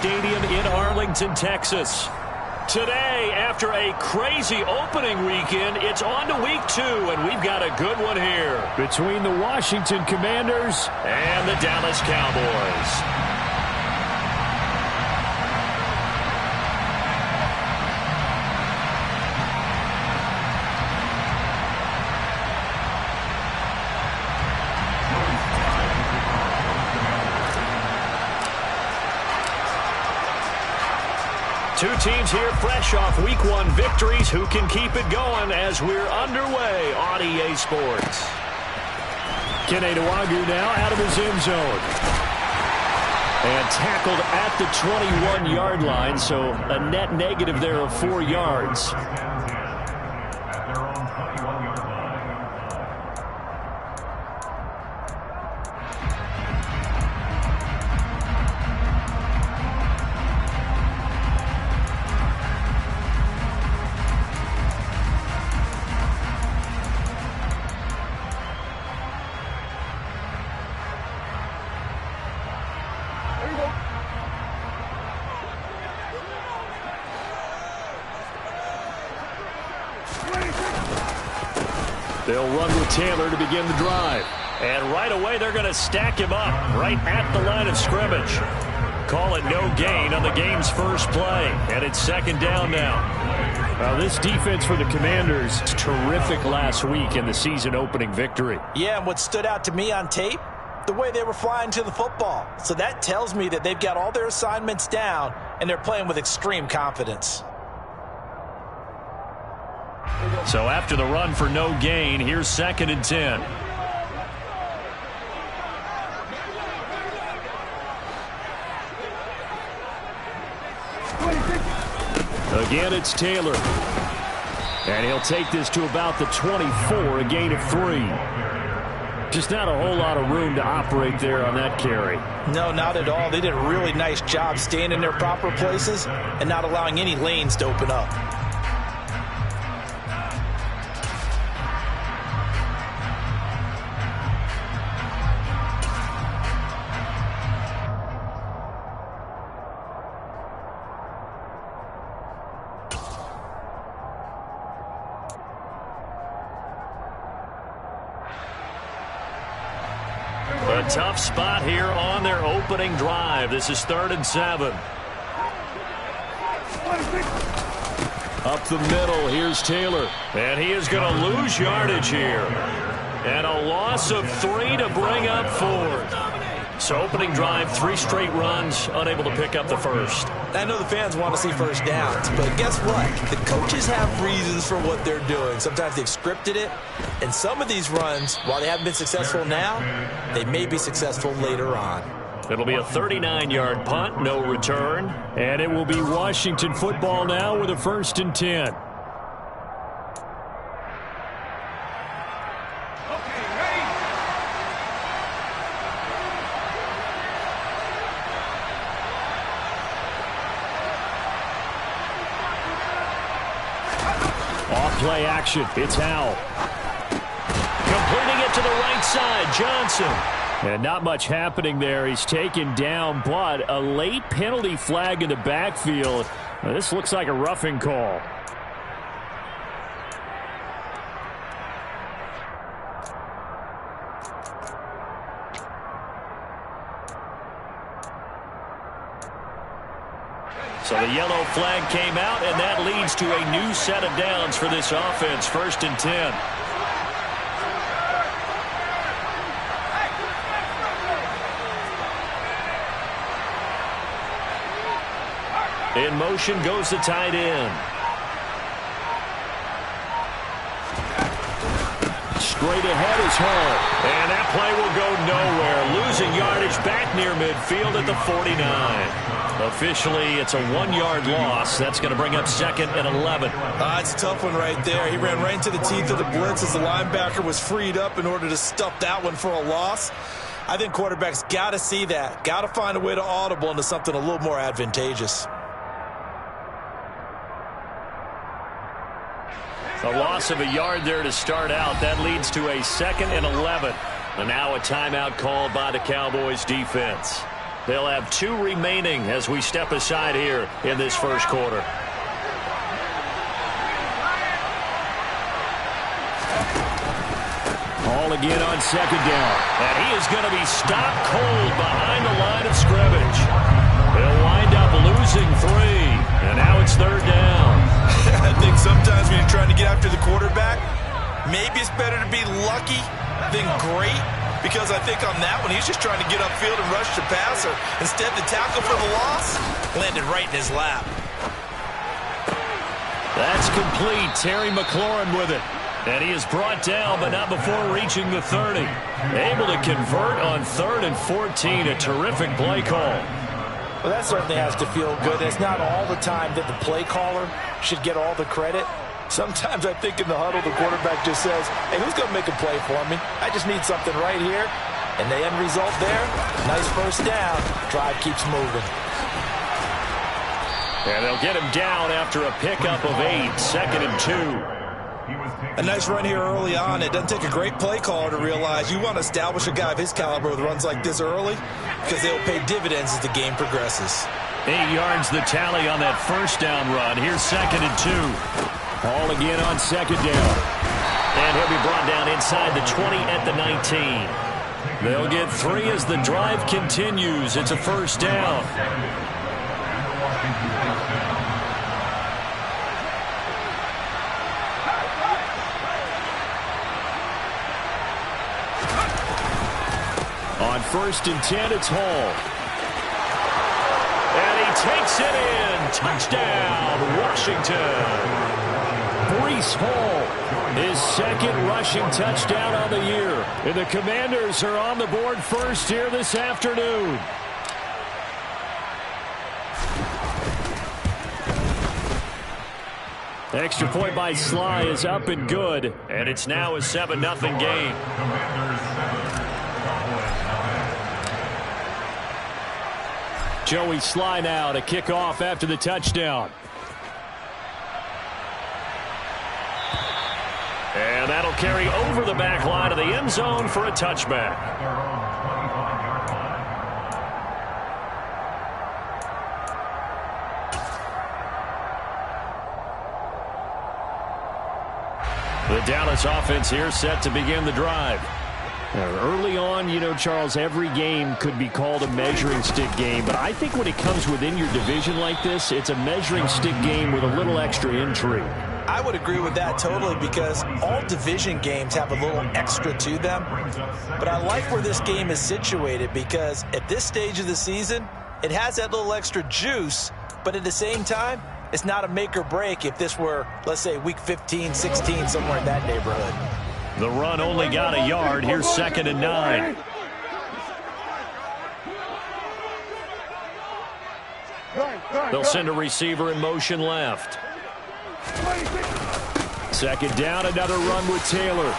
Stadium in Arlington, Texas. Today, after a crazy opening weekend, it's on to week 2, and we've got a good one here between the Washington Commanders and the Dallas Cowboys. Two teams here fresh off Week 1 victories. Who can keep it going as we're underway on EA Sports? Kene Nwangwu now out of his end zone. And tackled at the 21-yard line, so a net negative there of 4 yards. They'll run with Taylor to begin the drive. And right away, they're going to stack him up right at the line of scrimmage. Call it no gain on the game's first play. And it's second down now. Well, this defense for the Commanders, terrific last week in the season-opening victory. Yeah, and what stood out to me on tape, the way they were flying to the football. So that tells me that they've got all their assignments down, and they're playing with extreme confidence. So after the run for no gain, here's 2nd and 10. Again, it's Taylor. And he'll take this to about the 24, a gain of 3. Just not a whole lot of room to operate there on that carry. No, not at all. They did a really nice job staying in their proper places and not allowing any lanes to open up. A tough spot here on their opening drive. This is 3rd and 7. Up the middle, here's Taylor. And he is going to lose yardage here. And a loss of 3 to bring up 4th. So opening drive, 3 straight runs, unable to pick up the first. I know the fans want to see first downs, but guess what? The coaches have reasons for what they're doing. Sometimes they've scripted it, and some of these runs, while they haven't been successful now, they may be successful later on. It'll be a 39-yard punt, no return, and it will be Washington football now with a 1st and 10. Play action. It's Howell. Completing it to the right side. Johnson. And not much happening there. He's taken down, but a late penalty flag in the backfield. Now, this looks like a roughing call. So the yellow flag came out, and that leads to a new set of downs for this offense. 1st and 10. In motion goes the tight end. Straight ahead is Hall. And that play will go nowhere. Losing yardage back near midfield at the 49. Officially, it's a 1-yard loss. That's going to bring up 2nd and 11. It's a tough one right there. He ran right into the teeth of the blitz as the linebacker was freed up in order to stuff that one for a loss. I think quarterbacks got to see that. Got to find a way to audible into something a little more advantageous. A loss of a yard there to start out. That leads to a 2nd and 11. And now a timeout called by the Cowboys defense. They'll have 2 remaining as we step aside here in this first quarter. Ball again on second down. And he is going to be stopped cold behind the line of scrimmage. He'll wind up losing 3. And now it's third down. I think sometimes when you're trying to get after the quarterback, maybe it's better to be lucky than great. Because I think on that one, he's just trying to get upfield and rush the passer. Instead, the tackle for the loss landed right in his lap. That's complete. Terry McLaurin with it. And he is brought down, but not before reaching the 30. Able to convert on 3rd and 14. A terrific play call. Well, that certainly has to feel good. It's not all the time that the play caller should get all the credit. Sometimes I think in the huddle, the quarterback just says, hey, who's going to make a play for me? I just need something right here. And the end result there, nice first down. Drive keeps moving. And they'll get him down after a pickup of 8, 2nd and 2. A nice run here early on. It doesn't take a great play caller to realize you want to establish a guy of his caliber with runs like this early because they'll pay dividends as the game progresses. 8 yards the tally on that first down run. Here's 2nd and 2. Ball again on second down. And he'll be brought down inside the 20 at the 19. They'll get 3 as the drive continues. It's a first down. On 1st and 10, it's Hall. And he takes it in. Touchdown, Washington. Breece Hall, his 2nd rushing touchdown on the year. And the Commanders are on the board first here this afternoon. Extra point by Sly is up and good. And it's now a 7-0 game. Joey Sly now to kick off after the touchdown. And that'll carry over the back line of the end zone for a touchback. The Dallas offense here set to begin the drive. Early on, you know, Charles, every game could be called a measuring stick game. But I think when it comes within your division like this, it's a measuring stick game with a little extra intrigue. I would agree with that totally because all division games have a little extra to them. But I like where this game is situated because at this stage of the season, it has that little extra juice. But at the same time, it's not a make or break if this were, let's say, week 15, 16, somewhere in that neighborhood. The run only got a yard. Here's 2nd and 9. They'll send a receiver in motion left. 2nd down, another run with Taylor.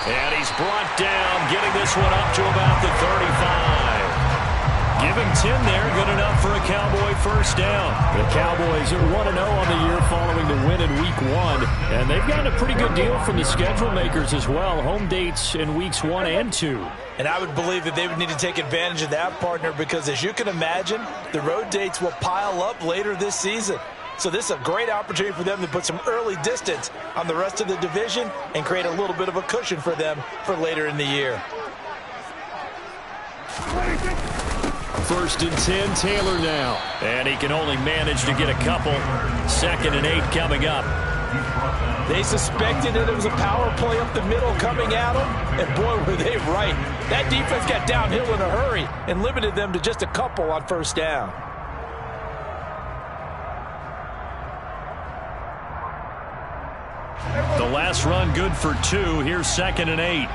And he's brought down, getting this one up to about the 35. Give him 10 there, good enough for a Cowboy first down. The Cowboys are 1-0 on the year following the win in Week 1. And they've gotten a pretty good deal from the schedule makers as well. Home dates in Weeks 1 and 2. And I would believe that they would need to take advantage of that, partner, because as you can imagine, the road dates will pile up later this season. So this is a great opportunity for them to put some early distance on the rest of the division and create a little bit of a cushion for them for later in the year. 1st and 10, Taylor now. And he can only manage to get a couple. 2nd and 8 coming up. They suspected that it was a power play up the middle coming at them, and boy, were they right. That defense got downhill in a hurry and limited them to just a couple on first down. The last run good for 2. Here's 2nd and 8.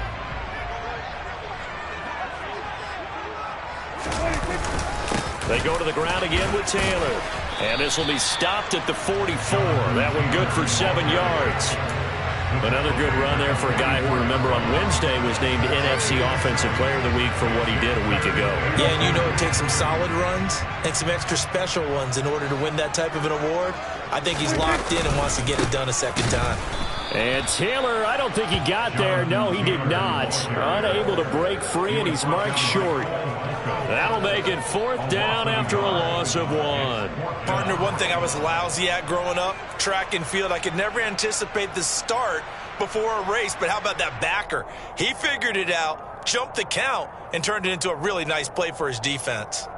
They go to the ground again with Taylor. And this will be stopped at the 44. That one good for 7 yards. Another good run there for a guy who, remember, on Wednesday was named NFC Offensive Player of the Week for what he did a week ago. Yeah, and you know it takes some solid runs and some extra special ones in order to win that type of an award. I think he's locked in and wants to get it done a second time. And Taylor, I don't think he got there. No, he did not. Unable to break free, and he's marked short. That'll make it 4th down after a loss of 1. Partner, one thing I was lousy at growing up, track and field, I could never anticipate the start before a race, but how about that backer? He figured it out, jumped the count, and turned it into a really nice play for his defense.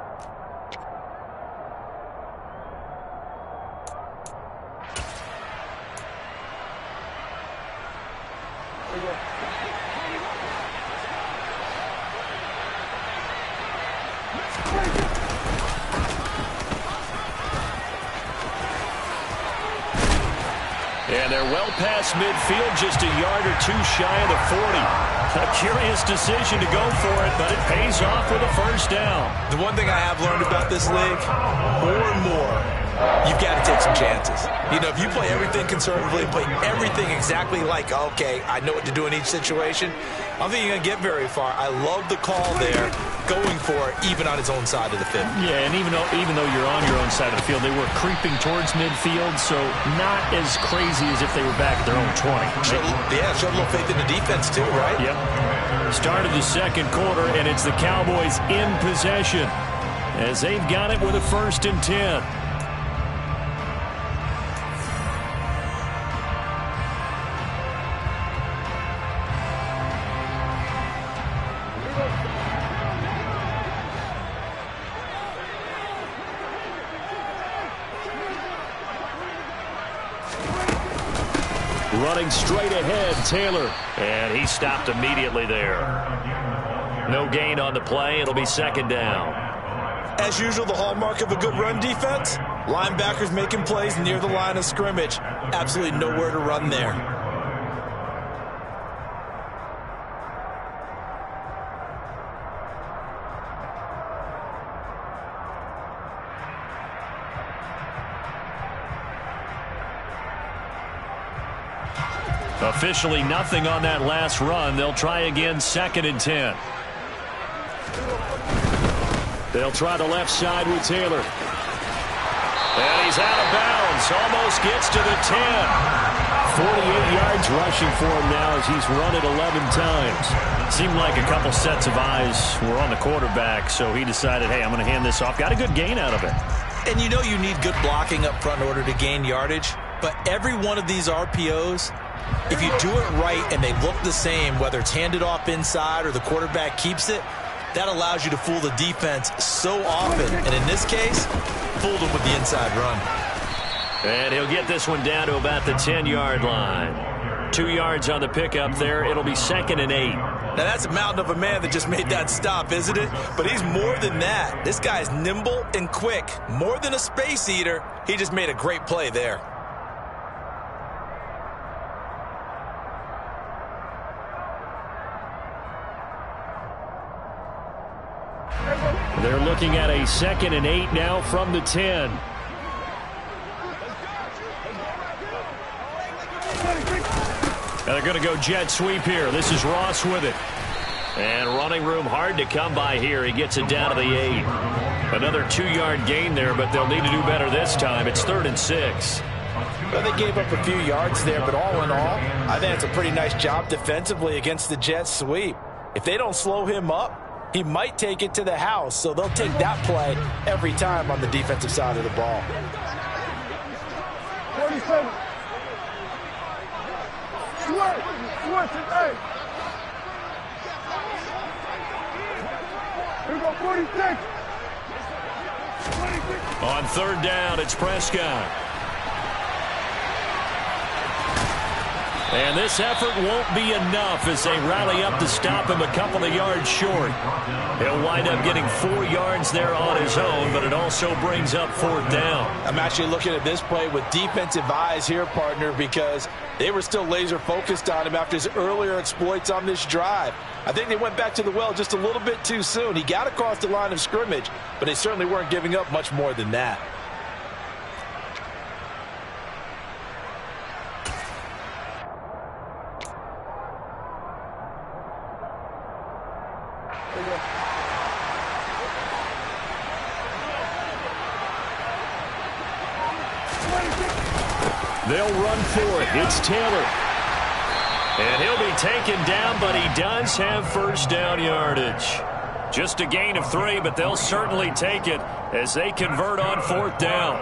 And they're well past midfield, just a yard or 2 shy of the 40. A curious decision to go for it, but it pays off with a 1st down. The one thing I have learned about this league, more and more, you've got to take some chances. You know, if you play everything conservatively, play everything exactly like, okay, I know what to do in each situation, I don't think you're going to get very far. I love the call there, going for it, even on his own side of the field. Yeah, and even though you're on your own side of the field, they were creeping towards midfield, so not as crazy as if they were back at their own 20. Showed a little faith in the defense too, right? Yep. Start of the 2nd quarter, and it's the Cowboys in possession as they've got it with a 1st and 10. Running straight ahead, Taylor. And he stopped immediately there. No gain on the play. It'll be 2nd down. As usual, the hallmark of a good run defense, linebackers making plays near the line of scrimmage. Absolutely nowhere to run there. Officially nothing on that last run. They'll try again, 2nd and 10. They'll try the left side with Taylor. And he's out of bounds. Almost gets to the 10. 48 yards rushing for him now as he's run it 11 times. Seemed like a couple sets of eyes were on the quarterback, so he decided, hey, I'm going to hand this off. Got a good gain out of it. And you know you need good blocking up front in order to gain yardage, but every one of these RPOs, if you do it right and they look the same, whether it's handed off inside or the quarterback keeps it, that allows you to fool the defense so often. And in this case, fooled them with the inside run. And he'll get this one down to about the 10-yard line. 2 yards on the pickup there. It'll be 2nd and 8. Now, that's a mountain of a man that just made that stop, isn't it? But he's more than that. This guy's nimble and quick. More than a space eater. He just made a great play there. They're looking at a 2nd and 8 now from the 10. And they're going to go jet sweep here. This is Ross with it. And running room hard to come by here. He gets it down to the 8. Another 2-yard gain there, but they'll need to do better this time. It's 3rd and 6. Well, they gave up a few yards there, but all in all, I think it's a pretty nice job defensively against the jet sweep. If they don't slow him up, he might take it to the house, so they'll take that play every time on the defensive side of the ball. 47. Here we go, 46. On 3rd down, it's Prescott. And this effort won't be enough as they rally up to stop him a couple of yards short. He'll wind up getting 4 yards there on his own, but it also brings up 4th down. I'm actually looking at this play with defensive eyes here, partner, because they were still laser focused on him after his earlier exploits on this drive. I think they went back to the well just a little bit too soon. He got across the line of scrimmage, but they certainly weren't giving up much more than that. They'll run for it. It's Taylor. And he'll be taken down, but he does have first down yardage. Just a gain of 3, but they'll certainly take it as they convert on 4th down.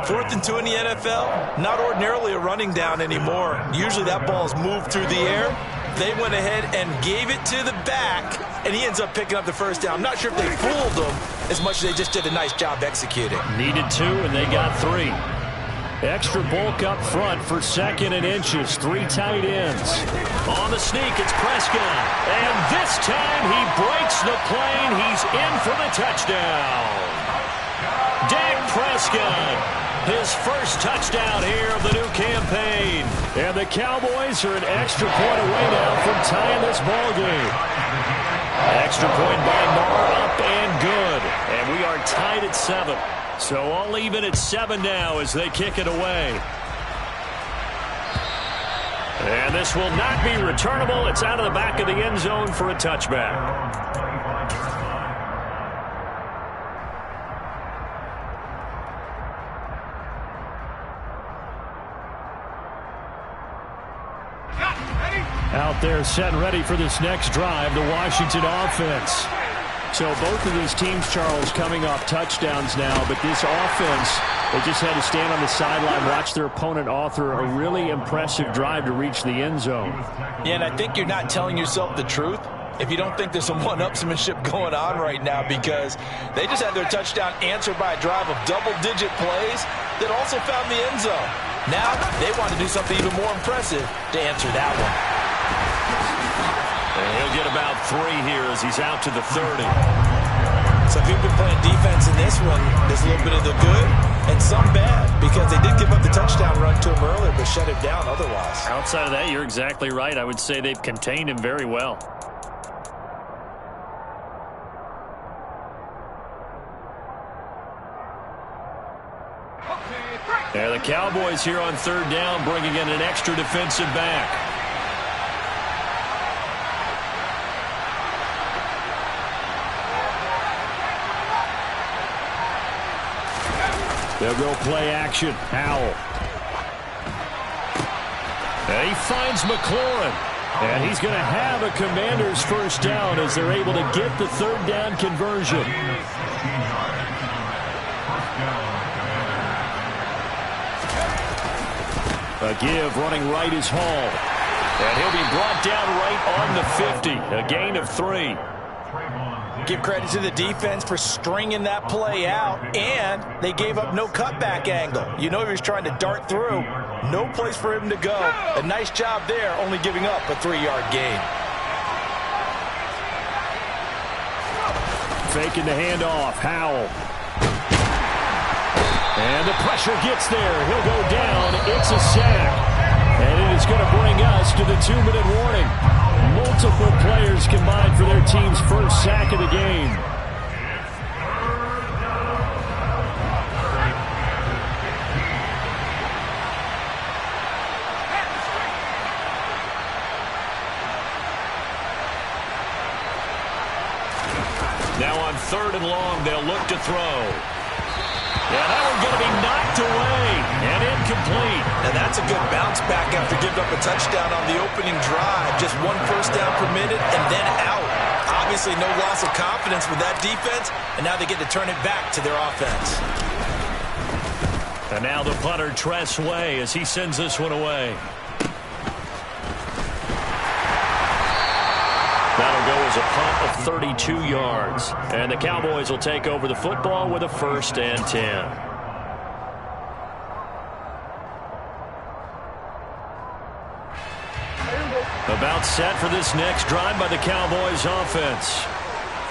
4th and 2 in the NFL, not ordinarily a running down anymore. Usually that ball is moved through the air. They went ahead and gave it to the back, and he ends up picking up the first down. I'm not sure if they fooled him as much as they just did a nice job executing. Needed 2, and they got 3. Extra bulk up front for 2nd and inches. 3 tight ends. On the sneak, it's Prescott. And this time he breaks the plane. He's in for the touchdown. Dak Prescott. His first touchdown here of the new campaign. And the Cowboys are an extra point away now from tying this ball game. Extra point by Marr, up and good. And we are tied at 7. So all even at 7 now as they kick it away. And this will not be returnable. It's out of the back of the end zone for a touchback. Out there set and ready for this next drive, the Washington offense. So both of these teams, Charles, coming off touchdowns now, but this offense, they just had to stand on the sideline, watch their opponent author a really impressive drive to reach the end zone. Yeah, and I think you're not telling yourself the truth if you don't think there's some one-upsmanship going on right now, because they just had their touchdown answered by a drive of double-digit plays that also found the end zone. Now they want to do something even more impressive to answer that one. And he'll get about 3 here as he's out to the 30. So if you've been playing defense in this one, there's a little bit of the good and some bad, because they did give up the touchdown run to him earlier, but shut him down otherwise. Outside of that, you're exactly right. I would say they've contained him very well. Yeah, the Cowboys here on 3rd down, bringing in an extra defensive back. They'll go play action. Howell. And he finds McLaurin. And he's going to have a Commander's first down as they're able to get the 3rd down conversion. A give running right is Hall. And he'll be brought down right on the 50. A gain of 3. Give credit to the defense for stringing that play out, and they gave up no cutback angle. You know he was trying to dart through. No place for him to go. A nice job there, only giving up a 3-yard gain. Faking the handoff. Howell. And the pressure gets there. He'll go down. It's a sack. And it is going to bring us to the 2-minute warning. Multiple players combined for their team's first sack of the game. Now on 3rd and long, they'll look to throw. Yeah, that one's going to be knocked away and incomplete. And that's a good bounce back after giving up a touchdown on the opening drive. Just 1 first down per minute and then out. Obviously no loss of confidence with that defense, and now they get to turn it back to their offense. And now the punter, Tress Way, as he sends this one away. That'll go as a punt of 32 yards. And the Cowboys will take over the football with a 1st and 10. About set for this next drive by the Cowboys offense.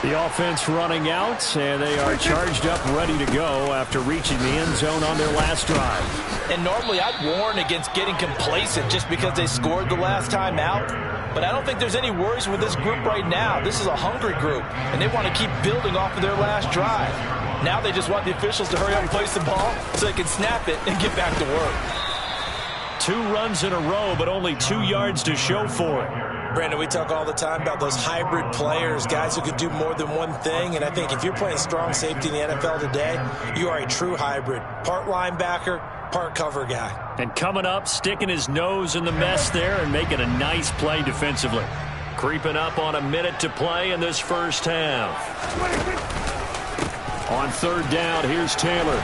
The offense running out, and they are charged up, ready to go after reaching the end zone on their last drive. And normally I'd warn against getting complacent just because they scored the last time out. But I don't think there's any worries with this group right now. This is a hungry group, and they want to keep building off of their last drive. Now they just want the officials to hurry up and place the ball so they can snap it and get back to work. 2 runs in a row, but only 2 yards to show for it. Brandon, we talk all the time about those hybrid players, guys who can do more than one thing. And I think if you're playing strong safety in the NFL today, you are a true hybrid. Part linebacker, part cover guy. And coming up, sticking his nose in the mess there and making a nice play defensively. Creeping up on a minute to play in this first half. On third down, here's Taylor.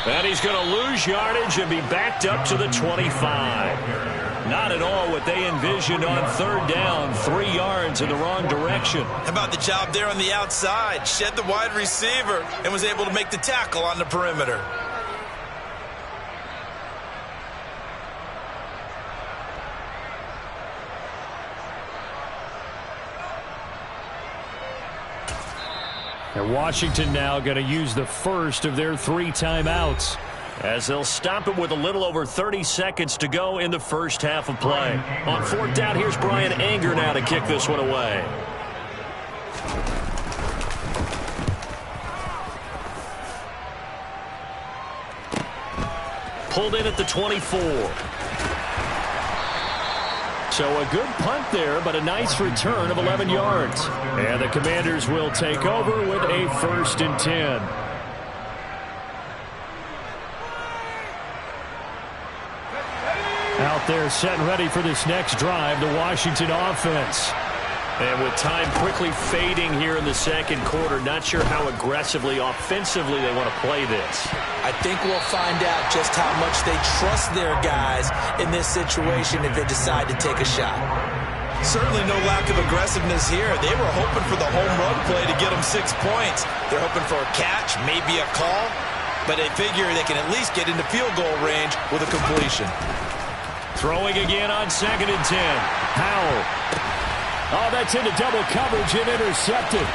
And he's going to lose yardage and be backed up to the 25. Not at all what they envisioned on third down. 3 yards in the wrong direction. How about the job there on the outside? Shed the wide receiver and was able to make the tackle on the perimeter. And Washington now going to use the first of their 3 timeouts, as they'll stop it with a little over 30 seconds to go in the first half of play. On fourth down, here's Brian Anger now to kick this one away. Pulled in at the 24. So a good punt there, but a nice return of 11 yards. And the Commanders will take over with a 1st and 10. Out there set and ready for this next drive, the Washington offense. And with time quickly fading here in the second quarter, not sure how aggressively, offensively they want to play this. I think we'll find out just how much they trust their guys in this situation if they decide to take a shot. Certainly no lack of aggressiveness here. They were hoping for the home run play to get them 6 points. They're hoping for a catch, maybe a call, but they figure they can at least get into field goal range with a completion. Throwing again on 2nd and 10. Powell. Oh, that's into double coverage and intercepted.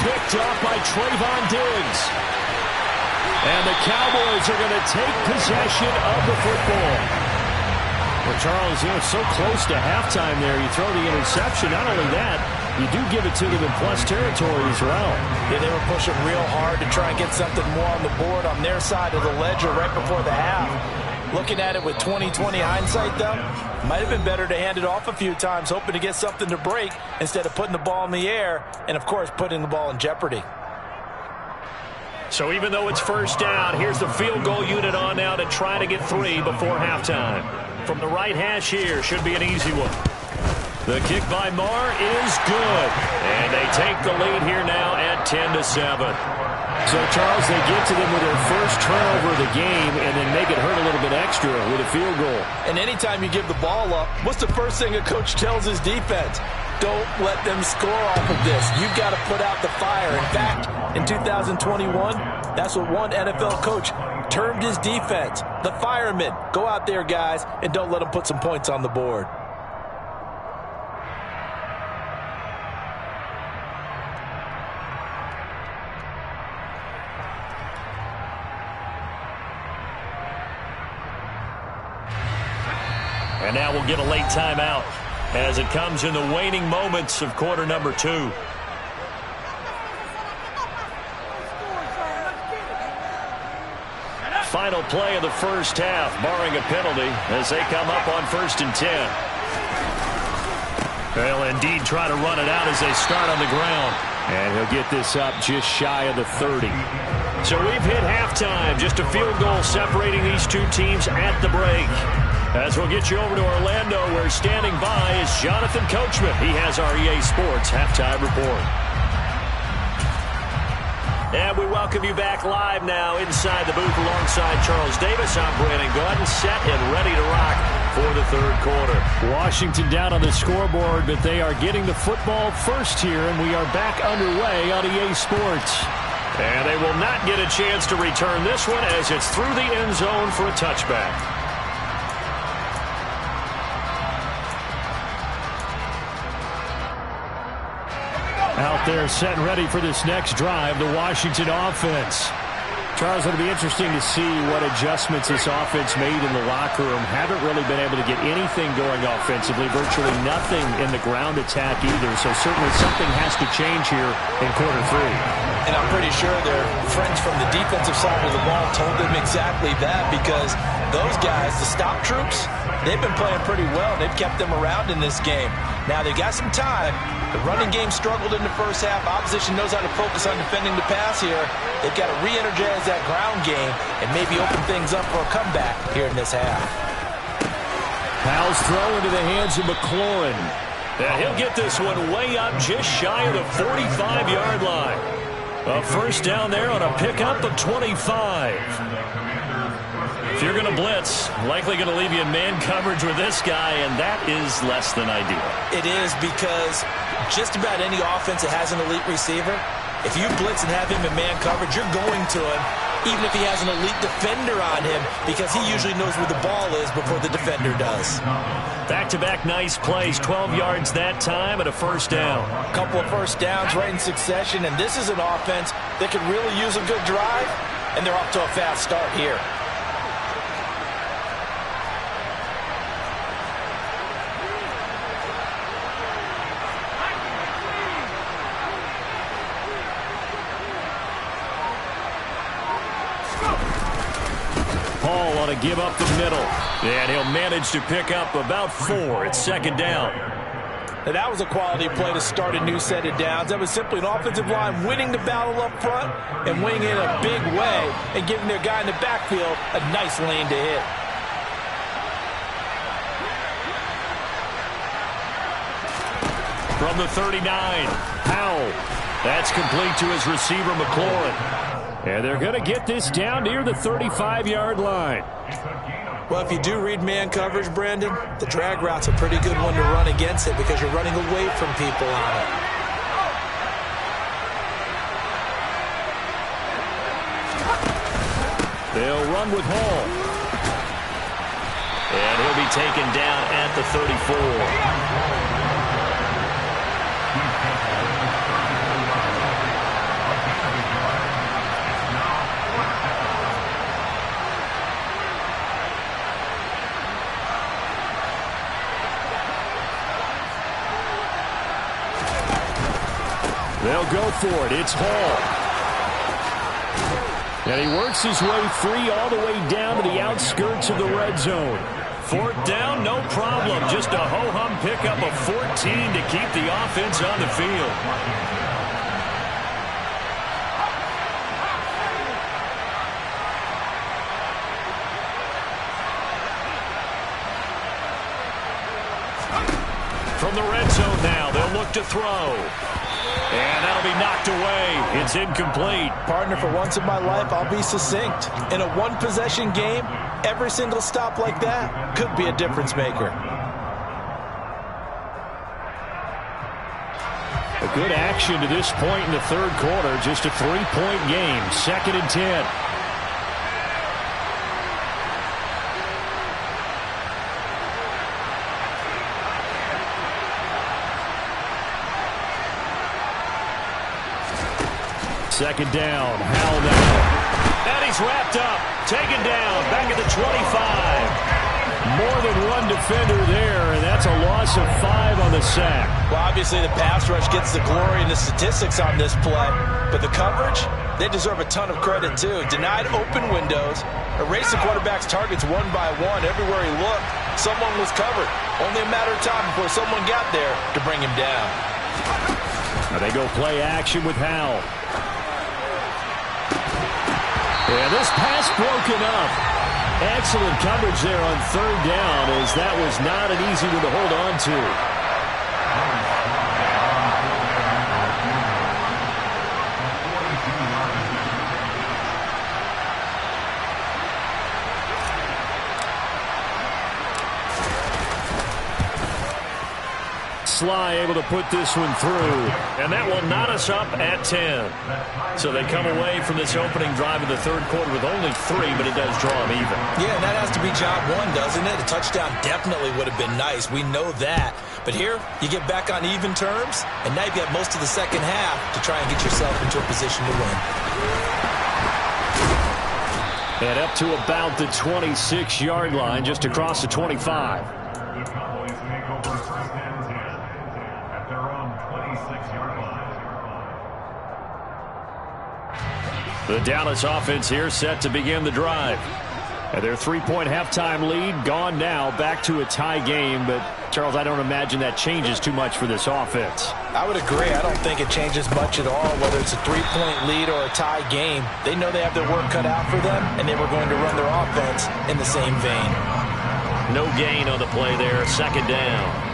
Picked off by Trayvon Diggs. And the Cowboys are going to take possession of the football. Well, Charles, you know, so close to halftime there. You throw the interception. Not only that, you do give it to them in plus territory as well. Yeah, they were pushing real hard to try and get something more on the board on their side of the ledger right before the half. Looking at it with 20/20 hindsight, though, might have been better to hand it off a few times, hoping to get something to break instead of putting the ball in the air and, of course, putting the ball in jeopardy. So even though it's first down, here's the field goal unit on now to try to get 3 before halftime. From the right hash here, should be an easy one. The kick by Marr is good. And they take the lead here now at 10-7. So, Charles, they get to them with their first turnover of the game and then make it hurt a little bit extra with a field goal. And anytime you give the ball up, what's the first thing a coach tells his defense? Don't let them score off of this. You've got to put out the fire. In fact, in 2021, that's what one NFL coach termed his defense. The firemen. Go out there, guys, and don't let them put some points on the board. And now we'll get a late timeout as it comes in the waning moments of quarter number 2. Final play of the first half, barring a penalty, as they come up on 1st and 10. They'll indeed try to run it out as they start on the ground. And he'll get this up just shy of the 30. So we've hit halftime. Just a field goal separating these two teams at the break. As we'll get you over to Orlando, where standing by is Jonathan Coachman. He has our EA Sports halftime report. And we welcome you back live now inside the booth alongside Charles Davis. I'm Brandon Gordon, set and ready to rock for the third quarter. Washington down on the scoreboard, but they are getting the football first here, and we are back underway on EA Sports. And they will not get a chance to return this one as it's through the end zone for a touchback. Out there set and ready for this next drive, the Washington offense. Charles, it'll be interesting to see what adjustments this offense made in the locker room. Haven't really been able to get anything going offensively, virtually nothing in the ground attack either. So certainly something has to change here in quarter 3. And I'm pretty sure their friends from the defensive side of the ball told them exactly that, because those guys, the stop troops, they've been playing pretty well. They've kept them around in this game. Now, they've got some time. The running game struggled in the first half. Opposition knows how to focus on defending the pass here. They've got to re-energize that ground game and maybe open things up for a comeback here in this half. Powell's throw into the hands of McLaurin. And he'll get this one way up just shy of the 45-yard line. A first down there on a pickup of 25. If you're going to blitz, likely going to leave you in man coverage with this guy, and that is less than ideal. It is, because just about any offense that has an elite receiver, if you blitz and have him in man coverage, you're going to him, even if he has an elite defender on him, because he usually knows where the ball is before the defender does. Back-to-back nice plays, 12 yards that time and a first down. A couple of first downs right in succession, and this is an offense that could really use a good drive, and they're off to a fast start here. Paul on a give up the middle. And he'll manage to pick up about 4. It's second down. Now, that was a quality play to start a new set of downs. That was simply an offensive line winning the battle up front and winning in a big way and giving their guy in the backfield a nice lane to hit. From the 39, Powell. That's complete to his receiver, McLaurin. And they're going to get this down near the 35-yard line. Well, if you do read man coverage, Brandon, the drag route's a pretty good one to run against it because you're running away from people on it. They'll run with Hall. And he'll be taken down at the 34. They'll go for it. It's Hall. And he works his way free all the way down to the outskirts of the red zone. Fourth down, no problem. Just a ho-hum pickup of 14 to keep the offense on the field. From the red zone now, they'll look to throw. And that'll be knocked away. It's incomplete. Partner, for once in my life, I'll be succinct. In a one-possession game, every single stop like that could be a difference maker. A good action to this point in the third quarter. Just a 3-point game. 2nd and 10. Second down. Howell now. And he's wrapped up. Taken down. Back at the 25. More than one defender there, and that's a loss of 5 on the sack. Well, obviously the pass rush gets the glory and the statistics on this play, but the coverage, they deserve a ton of credit too. Denied open windows, erased the quarterback's targets one by one. Everywhere he looked, someone was covered. Only a matter of time before someone got there to bring him down. Now they go play action with Howell. And this pass broken up. Excellent coverage there on third down, as that was not an easy one to hold on to. Sly able to put this one through. And that will knot us up at 10. So they come away from this opening drive in the third quarter with only 3, but it does draw them even. Yeah, and that has to be job one, doesn't it? A touchdown definitely would have been nice. We know that. But here, you get back on even terms, and now you've got most of the second half to try and get yourself into a position to win. And up to about the 26-yard line, just across the 25. The Dallas offense here set to begin the drive. And their 3-point halftime lead gone now, back to a tie game. But, Charles, I don't imagine that changes too much for this offense. I would agree. I don't think it changes much at all, whether it's a 3-point lead or a tie game. They know they have their work cut out for them, and they were going to run their offense in the same vein. No gain on the play there, second down.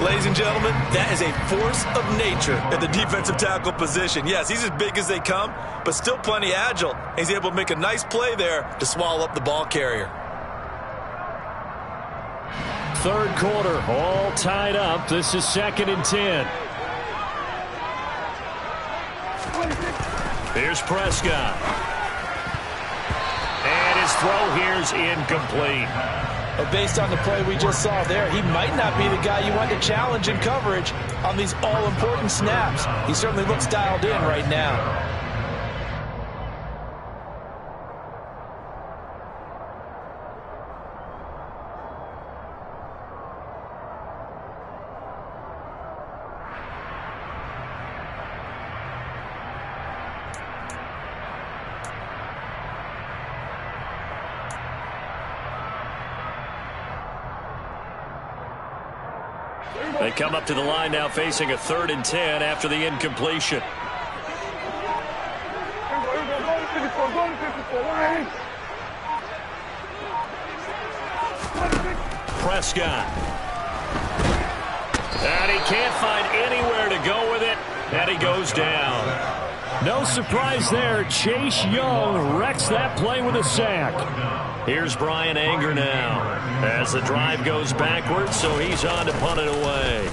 Ladies and gentlemen, that is a force of nature at the defensive tackle position. Yes, he's as big as they come, but still plenty agile. He's able to make a nice play there to swallow up the ball carrier. Third quarter, all tied up. This is 2nd and 10. Here's Prescott. And his throw here's incomplete. But based on the play we just saw there, he might not be the guy you want to challenge in coverage on these all-important snaps. He certainly looks dialed in right now. They come up to the line now facing a 3rd and 10 after the incompletion. Prescott. And he can't find anywhere to go with it, and he goes down. No surprise there. Chase Young wrecks that play with a sack. Here's Brian Anger now as the drive goes backwards, so he's on to punt it away.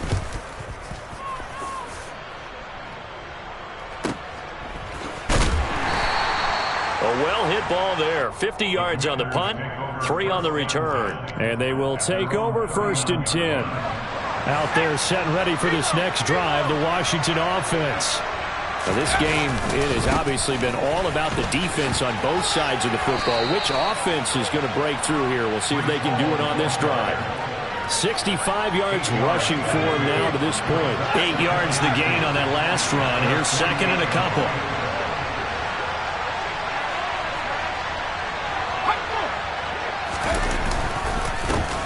A well-hit ball there. 50 yards on the punt, 3 on the return. And they will take over 1st and 10. Out there set and ready for this next drive, the Washington offense. Now this game, it has obviously been all about the defense on both sides of the football. Which offense is going to break through here? We'll see if they can do it on this drive. 65 yards rushing for him now to this point. 8 yards the gain on that last run. Here's 2nd and a couple.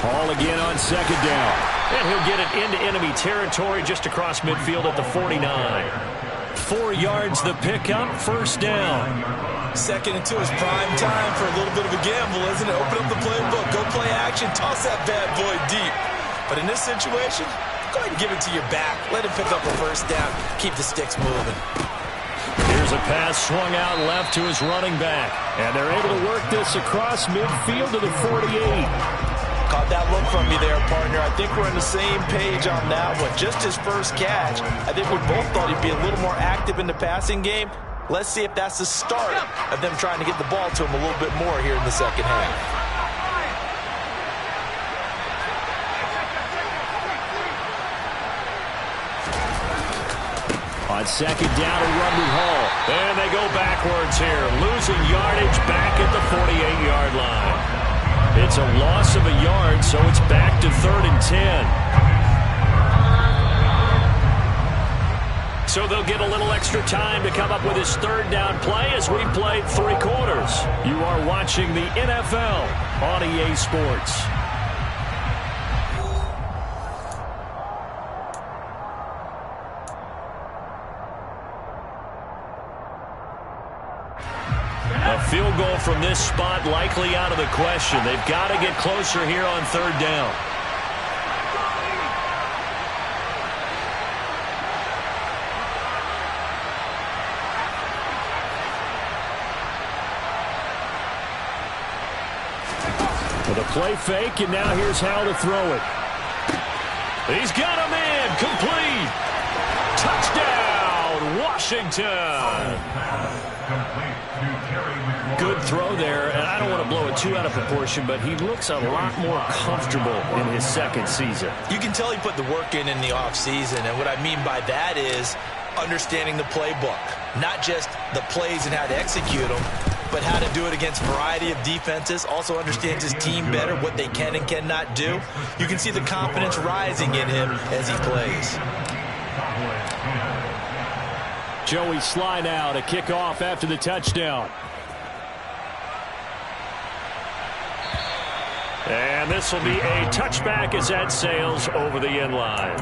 Hall again on 2nd down. And he'll get it into enemy territory just across midfield at the 49. 4 yards the pickup, 1st down. 2nd and 2 is prime time for a little bit of a gamble, isn't it? Open up the playbook, go play action, toss that bad boy deep. But in this situation, go ahead and give it to your back. Let him pick up a 1st down, keep the sticks moving. Here's a pass swung out left to his running back. And they're able to work this across midfield to the 48. Caught that look from you there, partner. I think we're on the same page on that one. Just his first catch. I think we both thought he'd be a little more active in the passing game. Let's see if that's the start of them trying to get the ball to him a little bit more here in the second half. On 2nd down, a run with Hall. And they go backwards here, losing yardage back at the 48-yard line. It's a loss of a yard, so it's back to 3rd and 10. So they'll get a little extra time to come up with his 3rd down play as we've played 3 quarters. You are watching the NFL on EA Sports. A field goal from this spot likely out of the question. They've got to get closer here on 3rd down. With a play fake, and now here's how to throw it. He's got him in. Complete. Touchdown, Washington. Good throw there, and I don't want to blow it too out of proportion, but he looks a lot more comfortable in his 2nd season. You can tell he put the work in the offseason, and what I mean by that is understanding the playbook. Not just the plays and how to execute them, but how to do it against a variety of defenses. Also understands his team better, what they can and cannot do. You can see the confidence rising in him as he plays. Joey Sly now to kick off after the touchdown. And this will be a touchback as that sails over the end line.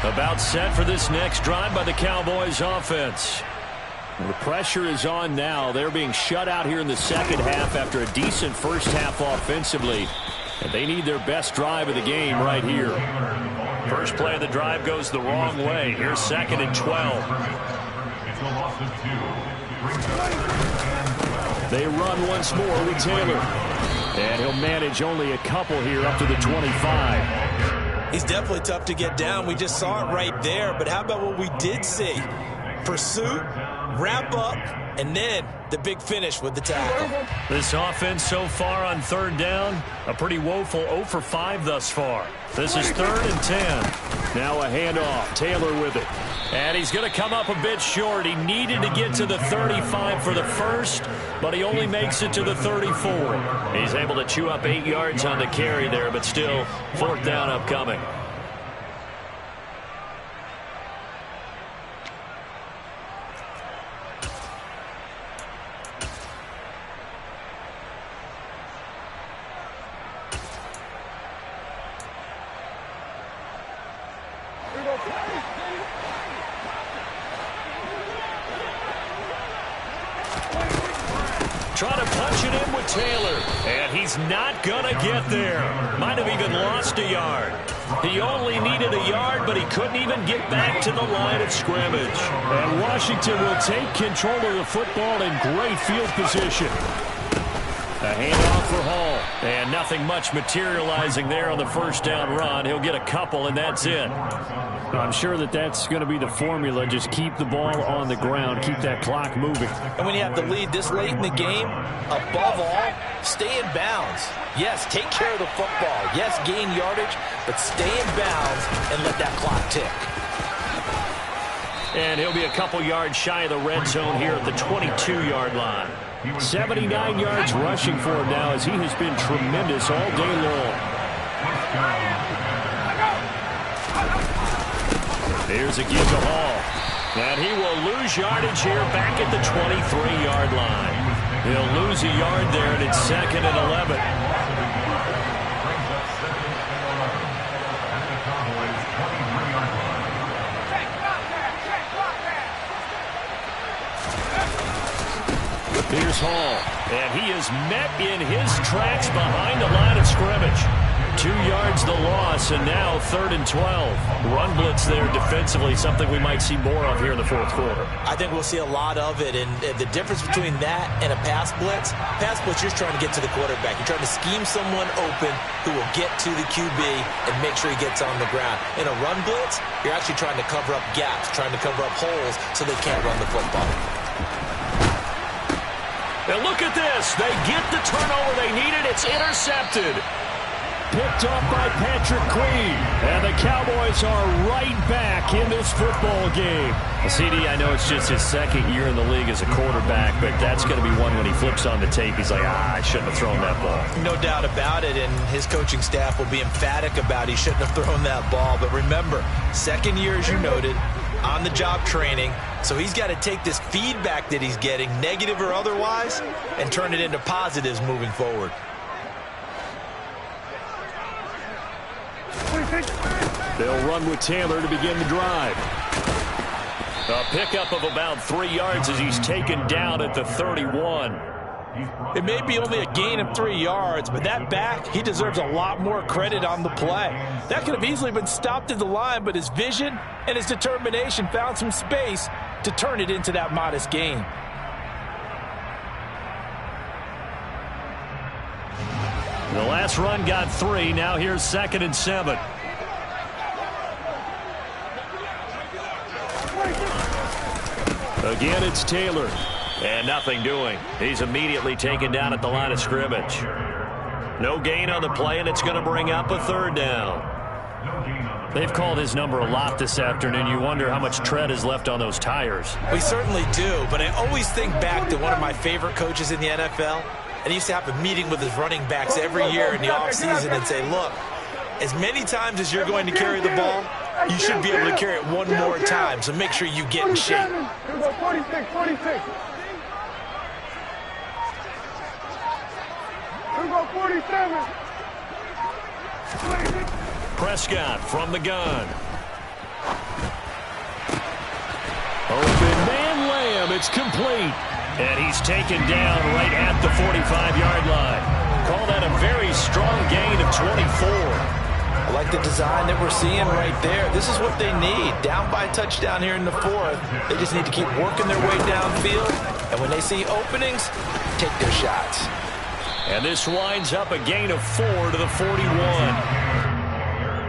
About set for this next drive by the Cowboys offense. The pressure is on now. They're being shut out here in the second half after a decent first half offensively. And they need their best drive of the game right here. First play of the drive goes the wrong way. Here's 2nd and 12. They run once more with Taylor. And he'll manage only a couple here up to the 25. He's definitely tough to get down. We just saw it right there. But how about what we did see? Pursuit, wrap up, and then the big finish with the tackle. This offense so far on 3rd down, a pretty woeful 0 for 5 thus far. This is 3rd and 10. Now a handoff. Taylor with it. And he's going to come up a bit short. He needed to get to the 35 for the first, but he only makes it to the 34. He's able to chew up 8 yards on the carry there, but still 4th down upcoming. Trying to punch it in with Taylor. And he's not going to get there. Might have even lost a yard. He only needed a yard, but he couldn't even get back to the line of scrimmage. And Washington will take control of the football in great field position. A handoff for Hall. And nothing much materializing there on the first down run. He'll get a couple, and that's it. I'm sure that's going to be the formula. Just keep the ball on the ground. Keep that clock moving. And when you have the lead this late in the game, above all, stay in bounds. Yes, take care of the football. Yes, gain yardage, but stay in bounds and let that clock tick. And he'll be a couple yards shy of the red zone here at the 22-yard line. 79 yards rushing for him now as he has been tremendous all day long. Here's a give to Hall. And he will lose yardage here back at the 23-yard line. He'll lose a yard there, and it's 2nd and 11. Here's Hall, and he is met in his tracks behind the line of scrimmage. 2 yards the loss, and now 3rd and 12. Run blitz there defensively, something we might see more of here in the 4th quarter. I think we'll see a lot of it, and the difference between that and a pass blitz, you're trying to get to the quarterback. You're trying to scheme someone open who will get to the QB and make sure he gets on the ground. In a run blitz, you're actually trying to cover up gaps, trying to cover up holes so they can't run the football. And look at this. They get the turnover they needed. It's intercepted. Picked up by Patrick Queen. And the Cowboys are right back in this football game. CD, I know it's just his 2nd year in the league as a quarterback, but that's going to be one when he flips on the tape. He's like, I shouldn't have thrown that ball. No doubt about it, and his coaching staff will be emphatic about he shouldn't have thrown that ball. But remember, 2nd year, as you noted, on-the-job training. So he's got to take this feedback that he's getting, negative or otherwise, and turn it into positives moving forward. They'll run with Taylor to begin the drive. A pickup of about 3 yards as he's taken down at the 31. It may be only a gain of 3 yards, but that back, he deserves a lot more credit on the play. That could have easily been stopped at the line, but his vision and his determination found some space to turn it into that modest gain. The last run got 3. Now here's 2nd and 7. Again, it's Taylor. And nothing doing. He's immediately taken down at the line of scrimmage. No gain on the play, and it's going to bring up a 3rd down. They've called his number a lot this afternoon. You wonder how much tread is left on those tires. We certainly do, but I always think back to one of my favorite coaches in the NFL, and he used to have a meeting with his running backs every year in the offseason and say, look, As many times as you're going to carry the ball, you should be able to carry it one more time, so make sure you get in shape. 46, 46. 47. Prescott from the gun. Open man Lamb. It's complete. And he's taken down right at the 45-yard line. Call that a very strong gain of 24. I like the design that we're seeing right there. This is what they need. Down by a touchdown here in the fourth. They just need to keep working their way downfield. And when they see openings, take their shots. And this winds up a gain of 4 to the 41.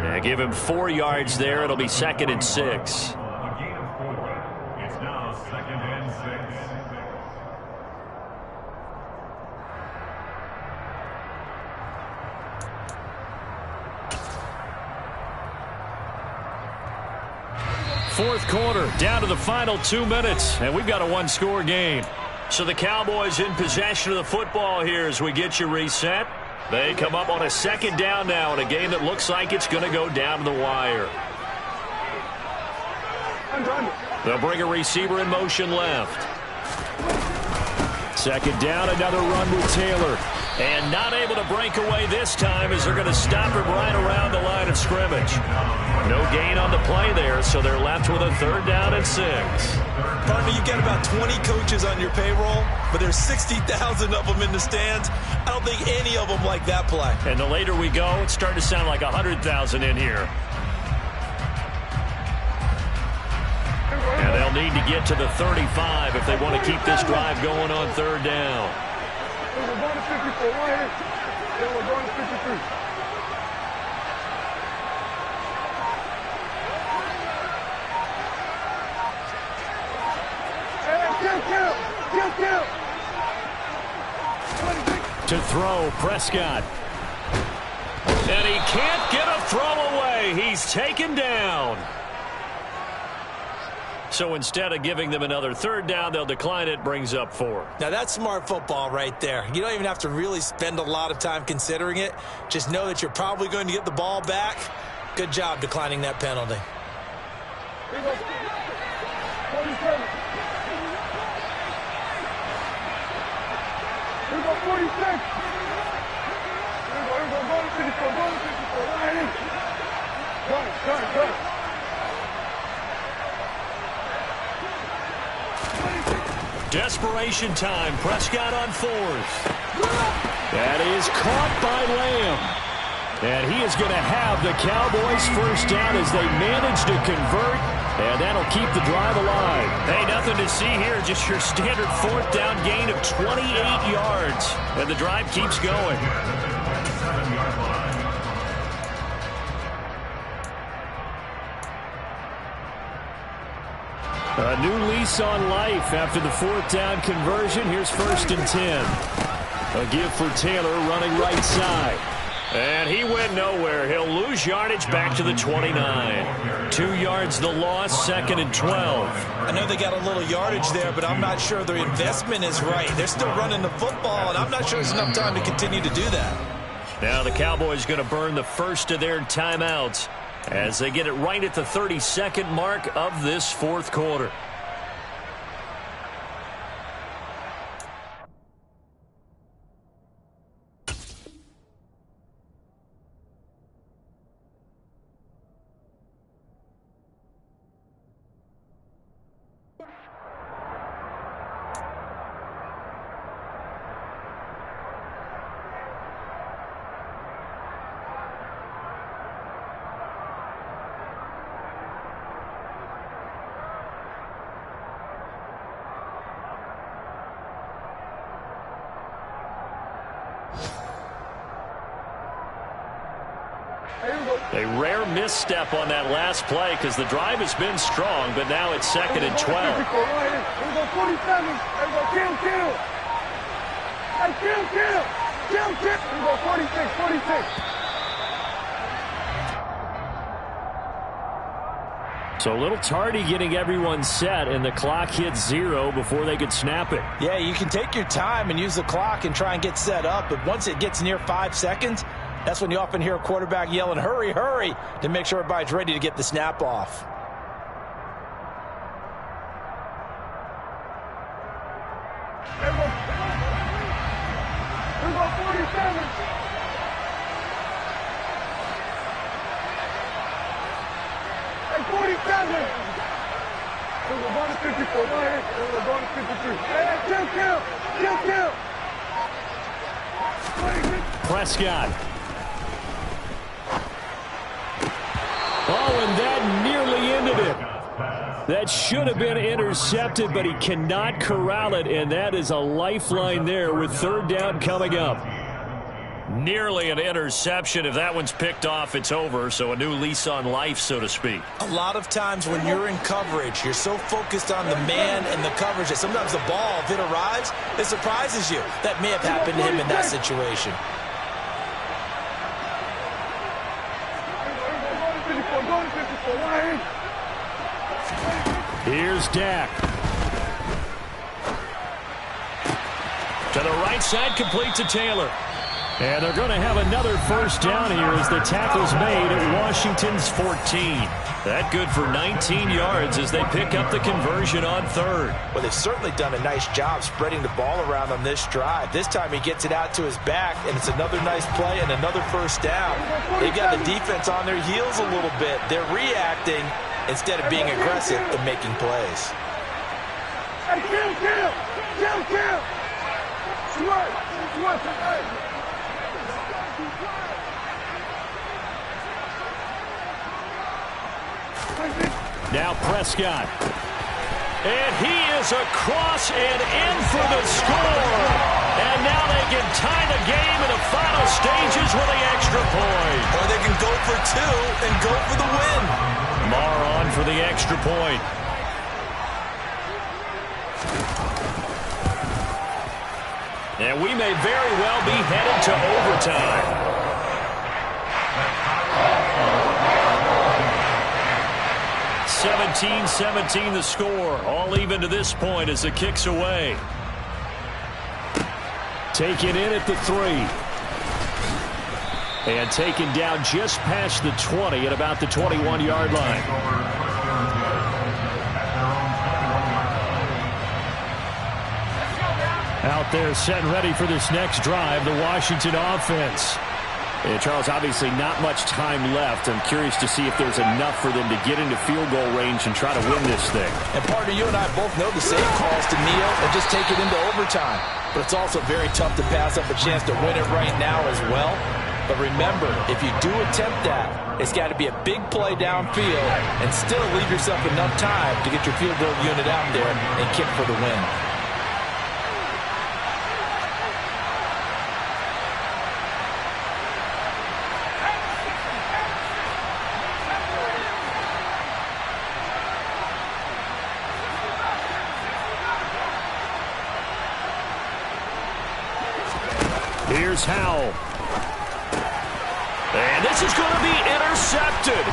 Yeah, give him 4 yards there. It'll be 2nd and 6. Fourth quarter, down to the final 2 minutes, and we've got a one-score game. So the Cowboys in possession of the football here as we get you reset. They come up on a 2nd down now in a game that looks like it's going to go down to the wire. They'll bring a receiver in motion left. 2nd down, another run with Taylor. And not able to break away this time as they're going to stop him right around the line of scrimmage. No gain on the play there, so they're left with a 3rd down and 6. Partner, you got about 20 coaches on your payroll, but there's 60,000 of them in the stands. I don't think any of them like that play. And the later we go, it's starting to sound like 100,000 in here. And they'll need to get to the 35 if they want to keep this drive going on 3rd down. We're going to 54. Right here. Then we're going to 53. Kill. To throw, Prescott. And he can't get a throw away. He's taken down. So instead of giving them another 3rd down, they'll decline it, brings up 4. Now that's smart football right there. You don't even have to really spend a lot of time considering it. Just know that you're probably going to get the ball back. Good job declining that penalty. Here we go. 47. Here we go, 46. Here we go, go to 54, go to 54. Right here. Go. Desperation time. Prescott on 4th. That is caught by Lamb. And he is going to have the Cowboys 1st down as they manage to convert. And that'll keep the drive alive. Hey, nothing to see here. Just your standard 4th down gain of 28 yards. And the drive keeps going. A new lease on life after the 4th down conversion. Here's 1st and 10. A give for Taylor running right side. And he went nowhere. He'll lose yardage back to the 29. 2 yards the loss, 2nd and 12. I know they got a little yardage there, but I'm not sure their investment is right. They're still running the football, and I'm not sure there's enough time to continue to do that. Now the Cowboys going to burn the first of their timeouts as they get it right at the 32nd mark of this 4th quarter. A rare misstep on that last play because the drive has been strong, but now it's 2nd and 12. Here we go, 47. Here we go, kill. Hey, kill. Here we go, 46. So a little tardy getting everyone set, and the clock hits 0 before they could snap it. Yeah, you can take your time and use the clock and try and get set up, but once it gets near 5 seconds, That's when you often hear a quarterback yelling, hurry, hurry, to make sure everybody's ready to get the snap off. Here we go, 47. Hey, 47. Here we go, going to 54. Go ahead. Here we go, going to 53. Hey, kill. Prescott. Oh, and that nearly ended it. That should have been intercepted, but he cannot corral it, and that is a lifeline there with third down coming up. Nearly an interception. If that one's picked off, it's over, so a new lease on life, so to speak. A lot of times when you're in coverage, you're so focused on the man and the coverage that sometimes the ball, if it arrives, it surprises you. That may have happened to him in that situation. Here's Dak. To the right side, complete to Taylor. And they're going to have another first down here as the tackle's made at Washington's 14. That good for 19 yards as they pick up the conversion on third. Well, they've certainly done a nice job spreading the ball around on this drive. This time he gets it out to his back, and it's another nice play and another first down. They've got the defense on their heels a little bit. They're reacting instead of being aggressive and making plays. Hey, kill. Sweat. Now Prescott. And he is across and in for the score. And now they can tie the game in the final stages with the extra point. Or they can go for two and go for the win. Marr on for the extra point. And we may very well be headed to overtime. 17-17 the score. All even to this point as the kick's away. Taken in at the 3. And taken down just past the 20 at about the 21-yard line. Out there set and ready for this next drive, the Washington offense. And Charles, obviously not much time left. I'm curious to see if there's enough for them to get into field goal range and try to win this thing. And partner, you and I both know the same calls to kneel and just take it into overtime. But it's also very tough to pass up a chance to win it right now as well. But remember, if you do attempt that, it's got to be a big play downfield and still leave yourself enough time to get your field goal unit out there and kick for the win. Here's Howell. And this is going to be intercepted.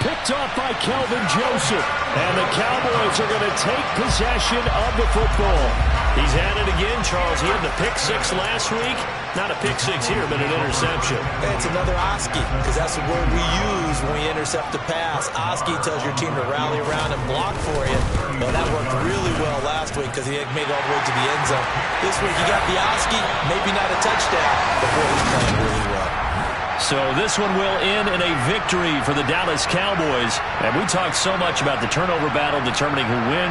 Picked off by Kelvin Joseph. And the Cowboys are going to take possession of the football. He's had it again, Charles. He had the pick 6 last week. Not a pick 6 here, but an interception. It's another Oski, because that's the word we use when we intercept the pass. Oski tells your team to rally around and block for you. Well, that worked really well last week because he had made it all the way to the end zone. This week he got the Oski, maybe not a touchdown, but boy, he's playing really well. So this one will end in a victory for the Dallas Cowboys. And we talked so much about the turnover battle determining who wins.